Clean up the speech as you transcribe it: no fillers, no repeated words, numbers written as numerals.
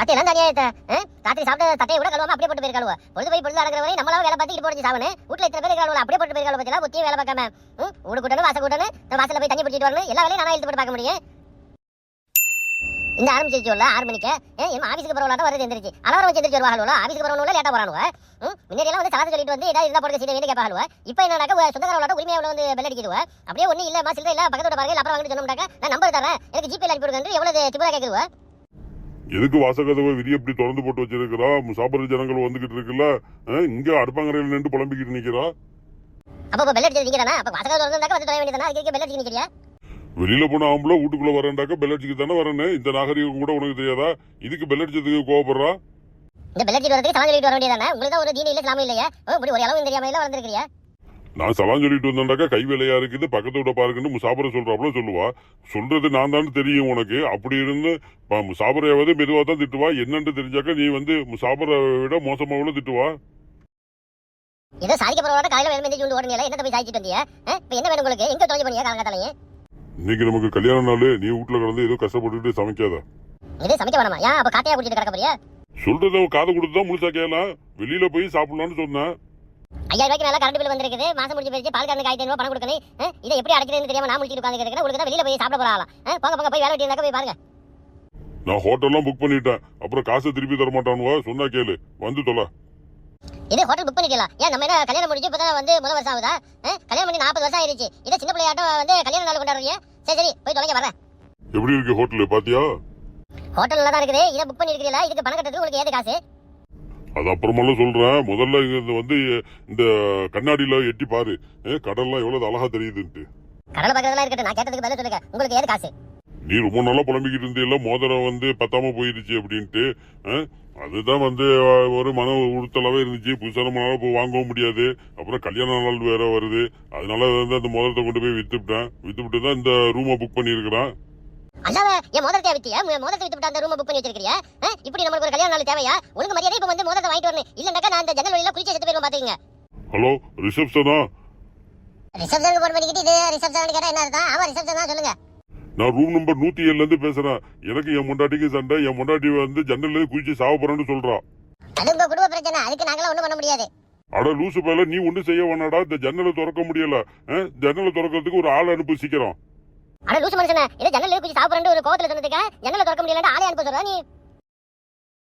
எல்லாம் தனியா ராத்திரி சாப்பிட்ட தட்டையை கூட கழுவாம அப்படியே போட்டு போயிருக்காளுவ. பொழுது போய் பொழுது அடங்குற வரை நம்மளால வேலை பார்த்து போட்டு சாவனு. வீட்டுல இத்தனை பேர் கழுவல அப்படியே போட்டு போயிருக்காளு. பத்தியா ஒத்தியே வேலை பார்க்காம ஊடு கூட்டணும் வாசல் கூட்டணும் வாசல்ல போய் தண்ணி பிடிச்சிட்டு வரணும். எல்லா வேலையும் நானா இழுத்து போட்டு பார்க்க முடியும். இந்த ஆரம்பிச்சிருச்சுல 6 மணிக்கு ஆபீஸ்க்கு போறவளாட்ட வரது எந்திரிச்சு அலாரம் வச்சு எந்திரிச்சு வருவாங்களோ. ஆபீஸ்க்கு போறவங்கள லேட்டா போறானுவ. முன்னாடி எல்லாம் வந்து சாலத்தை சொல்லிட்டு வந்து ஏதாவது இருந்தா போடுற சீட்டை வேண்டி கேட்பாளுவ. இப்போ என்னன்னாக்க சொந்தக்காரவளாட்ட உரிமையா வந்து பெல் அடிக்குதுவ. அப்படியே ஒண்ணு இல்ல சில்லற இல்ல பக்கத்தோட பாருங்க அப்புறம் வாங்கிட்டு சொன்னோம்னாக்க நான் நம்பர் தரேன் எனக்கு ஜிபே அனுப்பி கொடுங்க எவ்வளவு திபுரா கேக்குதுவ. எதுக்கு வாசகதவை விதி எப்படி திறந்து போட்டு வச்சிருக்கிறா? சாப்பிடுற ஜனங்கள் வந்துகிட்டு இருக்குல்ல, இங்க அடுப்பாங்கரையில் நின்று புலம்பிக்கிட்டு நிக்கிறா. அப்ப பெல் அடிச்சு நிக்கிறா. அப்ப வாசகதவை திறந்தாக்க வந்து தொலை வேண்டியதானே. அதுக்கு பெல் அடிச்சு நிக்கிறியா? வெளியில போன ஆம்பளை வீட்டுக்குள்ள வரேன்டாக்க பெல் அடிச்சுக்கு தானே வரேன்னு. இந்த நாகரிகம் கூட உனக்கு தெரியாதா? இதுக்கு பெல் அடிச்சதுக்கு கோவப்படுறா? இந்த பெல் அடிச்சு வரதுக்கு சலாம் சொல்லிட்டு வர வேண்டியதானே. உங்களுக்கு தான் ஒரு தீனி இல்ல சலாமும் இல்லையா? இப்படி ஒரு அளவு தெரியாம எல்லாம் வந்திருக்கிறியா? நான் சலாம் சொல்லிட்டு வந்தேன்டாக்கா கை வேலையா இருக்குது பக்கத்து விட பாருக்குன்னு முசாபரை சொல்றாப்புல சொல்லுவா. சொல்றது நான் தான் தெரியும் உனக்கு. அப்படி இருந்து முசாபரையாவது மெதுவா தான் திட்டுவா. என்னன்னு தெரிஞ்சாக்க நீ வந்து முசாபரை விட மோசமாவும் திட்டுவா. ஏதோ சாதிக்க போறவங்க காலையில வேலை மெஞ்சி ஓடுனீங்களா? என்ன போய் சாதிச்சிட்டு வந்தியா? இப்போ என்ன வேணும் உங்களுக்கு? எங்க தொலைஞ்சு போனியா காலகட்டலையே? இன்னைக்கு நமக்கு கல்யாண நாள். நீ வீட்டுல கிடந்து ஏதோ கஷ்டப்பட்டுட்டு சமைக்காத. இதே சமைக்க வேணாமா? ஏன் அப்ப காத்தையா குடிச்சிட்டு கிடக்க போறியா? சொல்றத காதை கொடுத்துதான் முழுசா கேட்கலாம். வெளியில போய் சாப்பிடலாம்னு சொன்னேன். 5000 ரூபாய்க்கு மேல கரண்ட் பில் வந்திருக்குது. மாசம் முடிஞ்சு போயிடுச்சு. பால் காரனுக்கு 1500 பணம் கொடுக்கணும். இதை எப்படி அடைக்கிறதுன்னு தெரியாம நான் முடிச்சிட்டு உட்கார்ந்து இருக்கேன். உங்களுக்கு தான் வெளியில போய் சாப்பிட போறாளாம். போங்க போங்க போய் வேலை வெட்டி இருந்தாக்க போய் பாருங்க. நான் ஹோட்டல்லாம் புக் பண்ணிட்டேன். அப்புறம் காசை திருப்பி தர மாட்டானுவா. சொன்னா கேளு வந்து தொலை. இதே ஹோட்டல் புக் பண்ணிக்கலாம். ஏன் நம்ம என்ன கல்யாணம் முடிஞ்சு இப்பதான் வந்து முதல் வருஷம் ஆகுதா? கல்யாணம் பண்ணி 40 வருஷம் ஆயிருச்சு. இதை சின்ன பிள்ளையாட்டம் வந்து கல்யாண நாள் கொண்டாடுறீங்க. சரி போய் தொலைங்க வரேன். எப்படி இருக்கு ஹோட்டல் பாத்தியா? ஹோட்டல் நல்லா தான் இருக்குது. இதை புக் பண்ணிருக்கீங்களா? இதுக்கு பணம் கட்டுறதுக்கு உங்களுக்கு ஏது காசு? அது அப்புறமெல்லாம் சொல்றேன். முதல்ல இங்க வந்து இந்த கண்ணாடியில எட்டி பாரு. கடல்லாம் எவ்வளவு அழகா தெரியுதுன்ட்டு. கடலை பாக்குறதெல்லாம் இருக்கட்டும். நான் கேட்டதுக்கு பதில் சொல்லுங்க. உங்களுக்கு ஏது காசு? நீ ரொம்ப நாளா புலம்பிக்கிட்டு இருந்தீல்ல மோதிரம் வந்து பத்தாம போயிருச்சு அப்படின்ட்டு. அதுதான் வந்து ஒரு மன உறுத்தலாவே இருந்துச்சு. புதுசா நம்மளால போய் வாங்கவும் முடியாது. அப்புறம் கல்யாண நாள் வேற வருது. அதனால வந்து அந்த மோதிரத்தை கொண்டு போய் வித்துவிட்டு தான் இந்த ரூமை புக் பண்ணிருக்கிறான். அல்லாத என் மோதிரத்தை வித்தியா? மோதிரத்தை வித்துட்டு அந்த ரூமை புக் பண்ணி வச்சிருக்கியா? இப்படி நமக்கு ஒரு கல்யாண நாள் தேவையா? ஒழுங்கு மரியாதை இப்ப வந்து மோதிரத்தை வாங்கிட்டு வரணும். இல்லன்னாக்கா நான் அந்த ஜன்னல் வழியில குளிச்சு செத்து போயிருவேன் பாத்துக்கங்க. ஹலோ ரிசப்ஷனா? ரிசப்ஷனுக்கு போன் பண்ணிக்கிட்டு இது ரிசப்ஷன் கேட்டா என்ன அர்த்தம்? ஆமா ரிசப்ஷன் தான் சொல்லுங்க. நான் ரூம் நம்பர் 107 இருந்து பேசுறேன். எனக்கு என் முண்டாட்டிக்கு சண்டை. என் முண்டாட்டி வந்து ஜன்னல்ல குளிச்சு சாவ போறேன்னு சொல்றா. அது உங்க குடும்ப பிரச்சனை. அதுக்கு நாங்களாம் ஒண்ணும் பண்ண முடியாது. அட லூசு பேல நீ ஒண்ணு செய்ய வேணாடா. இந்த ஜன்னலை திறக்க முடியல. ஜன்னலை திறக்கிறதுக்கு ஒரு ஆள் அனுப்பு சீக்கிரம். அட லூசு மனுஷனே, இதை ஜன்னல்ல குளிச்சு சாப்பிடுறேன்னு ஒரு கோவத்துல சொன்னதுக்கு ஜன்னலை திறக்க முடியலன்னு ஆளே அனுப்ப சொல்றா நீ?